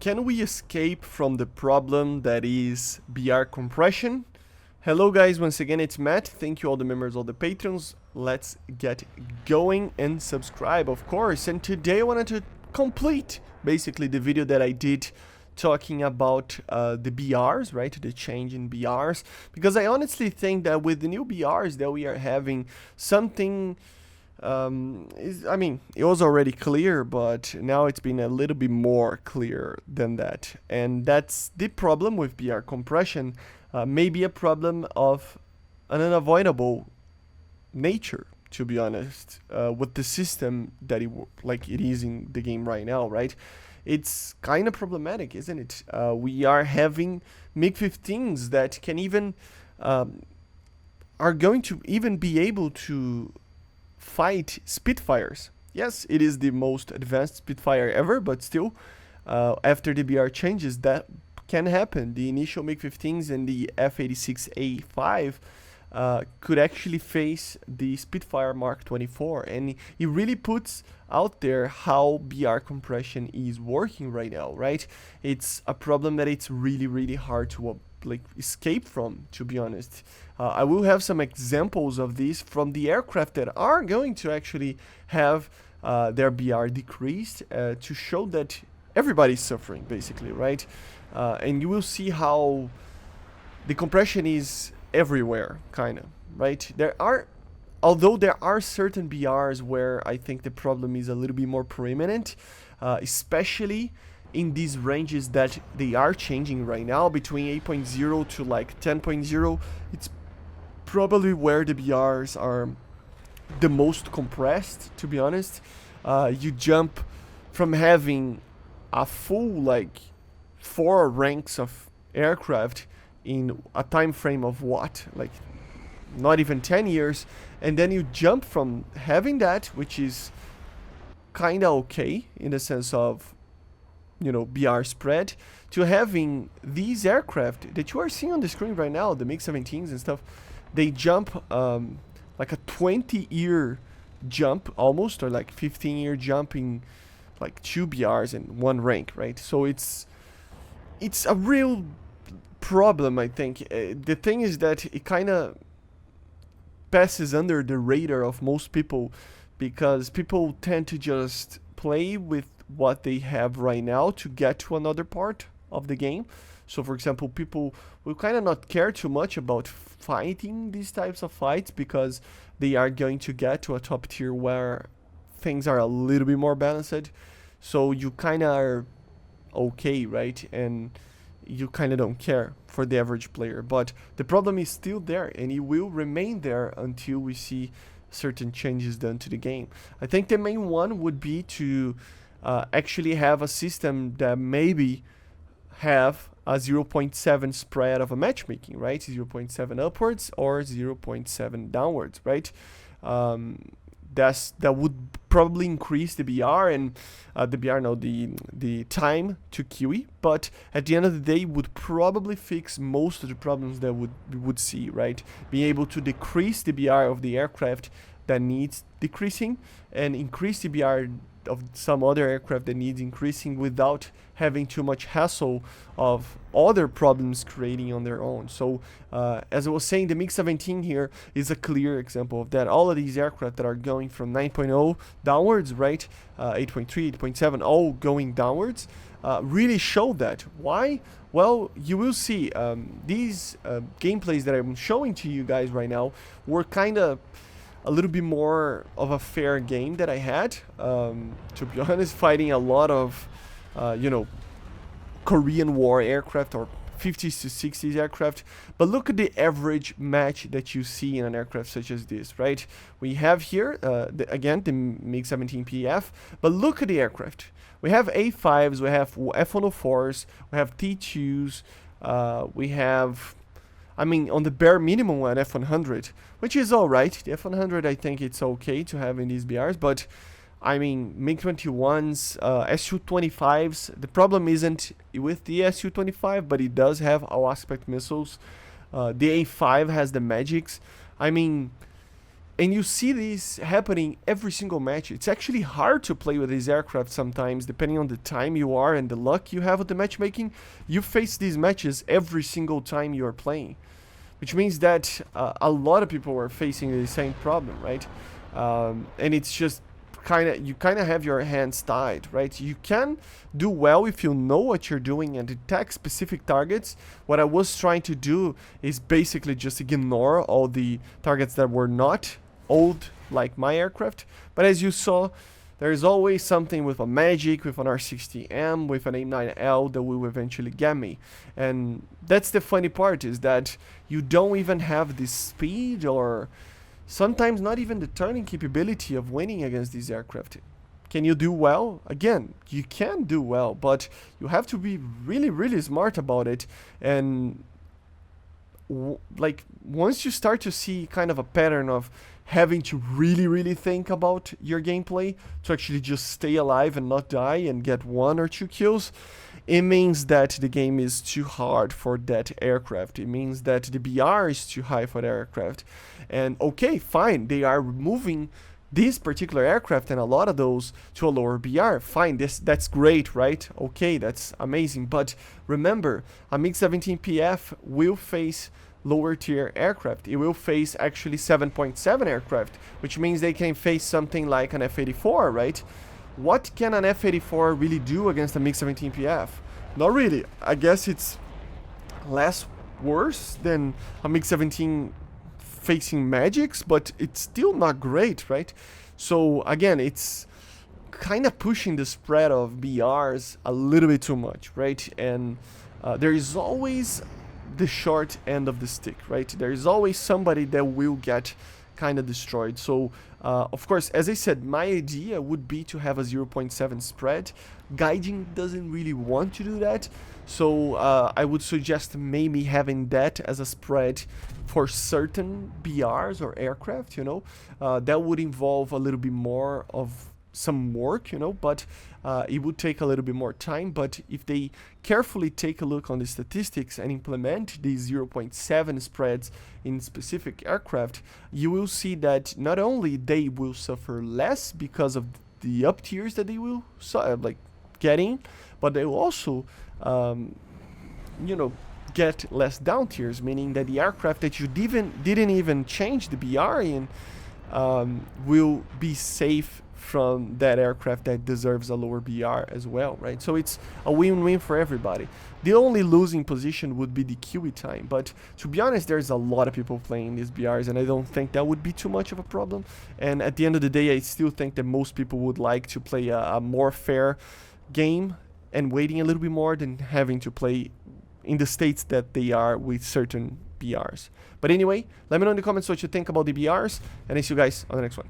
Can we escape from the problem that is BR compression? Hello guys, once again it's Matt. Thank you all the members, all the patrons. Let's get going and subscribe, of course. And today I wanted to complete basically the video that I did talking about the BRs, right? The change in BRs, because I honestly think that with the new BRs that we are having, something it was already clear, but now it's been a little bit more clear than that. And that's the problem with BR compression. Maybe a problem of an unavoidable nature, to be honest, with the system that it is in the game right now, right? It's kind of problematic, isn't it? We are having MiG-15s that can even are going to even be able to fight Spitfires. Yes, it is the most advanced Spitfire ever, but still, after the BR changes, that can happen. The initial MiG-15s and the F-86A5 could actually face the Spitfire Mark 24, and it really puts out there how BR compression is working right now, right? It's a problem that it's really hard to escape from, to be honest. I will have some examples of this from the aircraft that are going to actually have their BR decreased to show that everybody's suffering, basically, right? And you will see how the compression is everywhere, kind of, right? Although there are certain BRs where I think the problem is a little bit more preeminent, especially in these ranges that they are changing right now, between 8.0 to like 10.0, it's probably where the BRs are the most compressed, to be honest. You jump from having a full 4 ranks of aircraft in a time frame of what, not even 10 years, and then you jump from having that, which is kind of okay in the sense of, you know, BR spread, to having these aircraft that you are seeing on the screen right now, the MiG-17s and stuff. They jump like a 20-year jump almost, or like 15-year jump in like 2 BRs and 1 rank, right? So it's a real problem, I think. The thing is that it kind of passes under the radar of most people, because people tend to just play with what they have right now to get to another part of the game. So for example, people will kind of not care too much about fighting these types of fights, because they are going to get to a top tier where things are a little bit more balanced. So you kind of are okay, right? And you kind of don't care for the average player. But the problem is still there, and it will remain there until we see certain changes done to the game. I think the main one would be to actually have a system that maybe have a 0.7 spread of a matchmaking, right? 0.7 upwards or 0.7 downwards, right? That would probably increase the BR and the time to QE, but at the end of the day would probably fix most of the problems that we would see, right? Being able to decrease the BR of the aircraft that needs decreasing, and increase the BR of some other aircraft that needs increasing, without having too much hassle of other problems creating on their own. So as I was saying, the MiG-17 here is a clear example of that. All of these aircraft that are going from 9.0 downwards, right, 8.3, 8.7, all going downwards, really show that. Why? Well, you will see these gameplays that I'm showing to you guys right now were kind of a little bit more of a fair game that I had, to be honest, fighting a lot of, Korean War aircraft or 50s to 60s aircraft. But look at the average match that you see in an aircraft such as this, right? We have here, again, the MiG-17PF, but look at the aircraft. We have A5s, we have F-104s, we have T2s, we have, on the bare minimum, an F-100, which is alright. The F-100, I think it's okay to have in these BRs, but MiG-21s, Su-25s, the problem isn't with the Su-25, but it does have all aspect missiles. The A5 has the Magics. And you see this happening every single match. It's actually hard to play with these aircraft sometimes, depending on the time you are and the luck you have with the matchmaking. You face these matches every single time you are playing, which means that a lot of people are facing the same problem, right? And it's just you kind of have your hands tied, right? You can do well if you know what you're doing and attack specific targets. What I was trying to do is basically just ignore all the targets that were not old, like my aircraft. But as you saw, there is always something with a MatAWG, with an R60M, with an A9L that will eventually get me. And that's the funny part, is that you don't even have the speed or sometimes not even the turning capability of winning against these aircraft. Can you do well? Again, you can do well, but you have to be really, really smart about it. And like, once you start to see kind of a pattern of having to really, really think about your gameplay to actually just stay alive and not die and get 1 or 2 kills, it means that the game is too hard for that aircraft. It means that the BR is too high for the aircraft. And okay, fine, they are moving this particular aircraft and a lot of those to a lower BR. Fine, that's great, right? Okay, that's amazing. But remember, a MiG-17 PF will face lower tier aircraft. It will face actually 7.7 aircraft, which means they can face something like an F-84, right? What can an F-84 really do against a MiG-17 PF? Not really. I guess it's less worse than a MiG-17 facing MatAWGs, but it's still not great, right? So again, it's kind of pushing the spread of BRs a little bit too much, right? And there is always the short end of the stick, right? There is always somebody that will get kind of destroyed. So of course, as I said, my idea would be to have a 0.7 spread. Guiding doesn't really want to do that, so I would suggest maybe having that as a spread for certain BRs or aircraft, you know. That would involve a little bit more of some work, you know, but it would take a little bit more time. But if they carefully take a look on the statistics and implement these 0.7 spreads in specific aircraft, you will see that not only they will suffer less because of the up tiers that they will like getting, but they will also you know, get less down tiers, meaning that the aircraft that you didn't even change the BR in will be safe from that aircraft that deserves a lower BR as well, right? So it's a win-win for everybody. The only losing position would be the QE time, but to be honest, there's a lot of people playing these BRs, and I don't think that would be too much of a problem. And at the end of the day, I still think that most people would like to play a more fair game and waiting a little bit more than having to play in the states that they are with certain BRs. But anyway, let me know in the comments what you think about the BRs, and I see you guys on the next one.